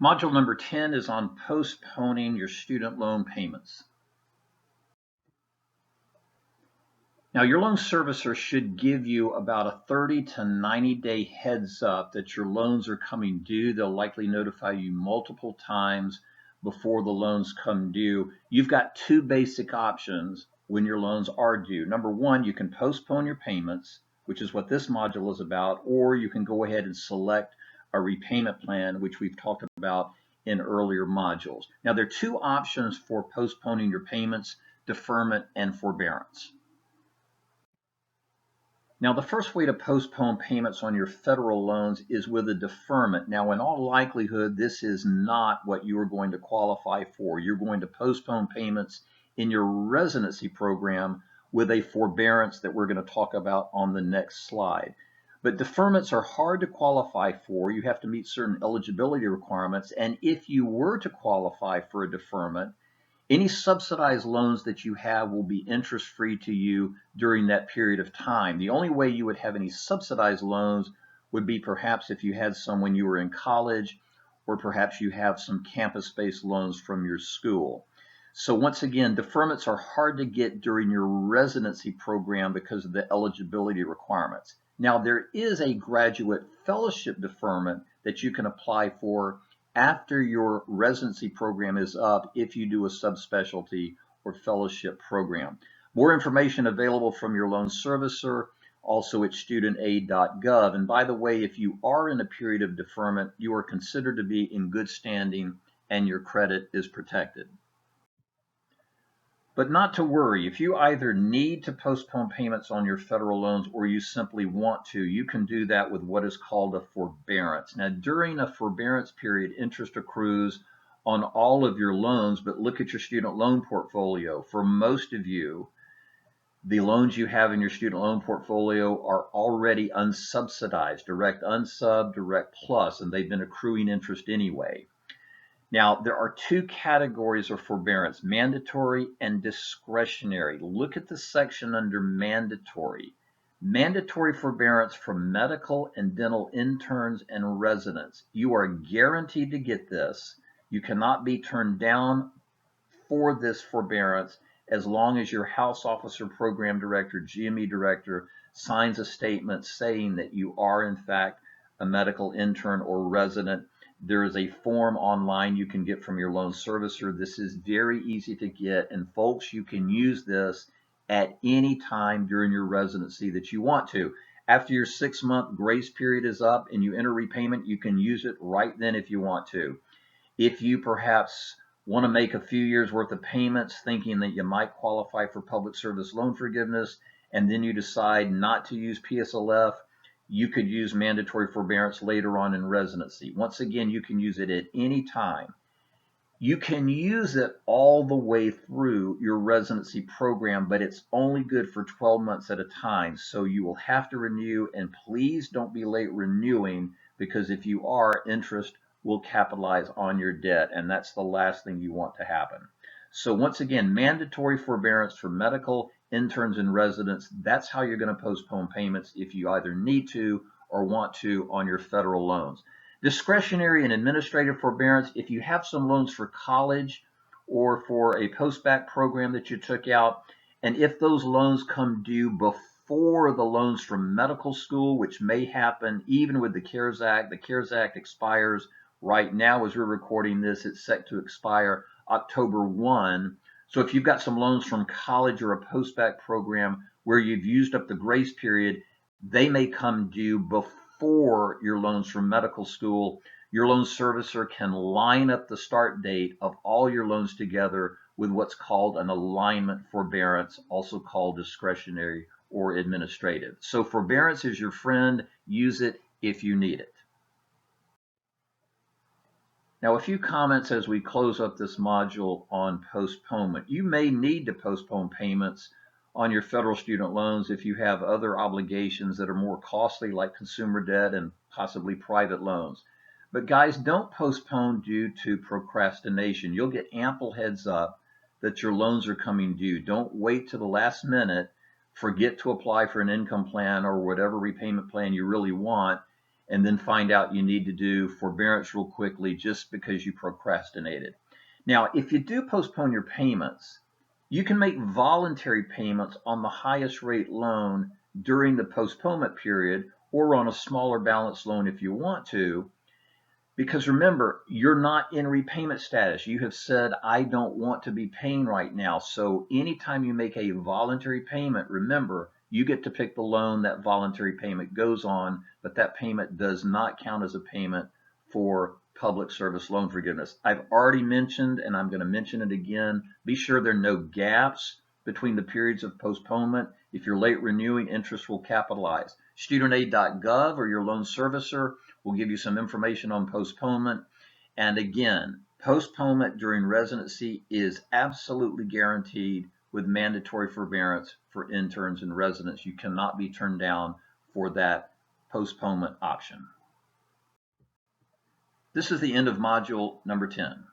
Module number 10 is on postponing your student loan payments. Now, your loan servicer should give you about a 30 to 90 day heads up that your loans are coming due. They'll likely notify you multiple times before the loans come due. You've got two basic options when your loans are due. Number one, you can postpone your payments, which is what this module is about, or you can go ahead and select a repayment plan, which we've talked about in earlier modules. Now, there are two options for postponing your payments: deferment and forbearance. Now, the first way to postpone payments on your federal loans is with a deferment. Now, in all likelihood, this is not what you are going to qualify for. You're going to postpone payments in your residency program with a forbearance that we're going to talk about on the next slide. But deferments are hard to qualify for. You have to meet certain eligibility requirements. And if you were to qualify for a deferment, any subsidized loans that you have will be interest-free to you during that period of time. The only way you would have any subsidized loans would be perhaps if you had some when you were in college, or perhaps you have some campus-based loans from your school. So once again, deferments are hard to get during your residency program because of the eligibility requirements. Now, there is a graduate fellowship deferment that you can apply for after your residency program is up if you do a subspecialty or fellowship program. More information available from your loan servicer, also at studentaid.gov. And by the way, if you are in a period of deferment, you are considered to be in good standing and your credit is protected. But not to worry, if you either need to postpone payments on your federal loans or you simply want to, you can do that with what is called a forbearance. Now, during a forbearance period, interest accrues on all of your loans, but look at your student loan portfolio. For most of you, the loans you have in your student loan portfolio are already unsubsidized, direct unsub, direct plus, and they've been accruing interest anyway. Now, there are two categories of forbearance: mandatory and discretionary. Look at the section under mandatory. Mandatory forbearance for medical and dental interns and residents. You are guaranteed to get this. You cannot be turned down for this forbearance as long as your house officer, program director, GME director signs a statement saying that you are in fact a medical intern or resident. There is a form online you can get from your loan servicer. This is very easy to get, and folks, you can use this at any time during your residency that you want to. After your 6-month grace period is up and you enter repayment, you can use it right then if you want to. If you perhaps want to make a few years worth of payments thinking that you might qualify for public service loan forgiveness, and then you decide not to use PSLF, you could use mandatory forbearance later on in residency. Once again, you can use it at any time. You can use it all the way through your residency program, but it's only good for 12 months at a time. So you will have to renew, and please don't be late renewing, because if you are, interest will capitalize on your debt, and that's the last thing you want to happen. So once again, mandatory forbearance for medical, interns, and residents. That's how you're going to postpone payments if you either need to or want to on your federal loans. Discretionary and administrative forbearance: if you have some loans for college or for a post-bac program that you took out, and if those loans come due before the loans from medical school, which may happen even with the CARES Act. The CARES Act expires right now as we're recording this. It's set to expire October 1. So if you've got some loans from college or a post-bac program where you've used up the grace period, they may come due before your loans from medical school. Your loan servicer can line up the start date of all your loans together with what's called an alignment forbearance, also called discretionary or administrative. So forbearance is your friend. Use it if you need it. Now, a few comments as we close up this module on postponement. You may need to postpone payments on your federal student loans if you have other obligations that are more costly, like consumer debt and possibly private loans. But guys, don't postpone due to procrastination. You'll get ample heads up that your loans are coming due. Don't wait to the last minute, forget to apply for an income plan or whatever repayment plan you really want, and then find out you need to do forbearance real quickly just because you procrastinated. Now, if you do postpone your payments, you can make voluntary payments on the highest rate loan during the postponement period or on a smaller balance loan if you want to. Because remember, you're not in repayment status. You have said, I don't want to be paying right now. So anytime you make a voluntary payment, remember, you get to pick the loan that voluntary payment goes on, but that payment does not count as a payment for public service loan forgiveness. I've already mentioned, and I'm going to mention it again, be sure there are no gaps between the periods of postponement. If you're late renewing, interest will capitalize. Studentaid.gov or your loan servicer will give you some information on postponement. And again, postponement during residency is absolutely guaranteed with mandatory forbearance for interns and residents. You cannot be turned down for that postponement option. This is the end of module number 10.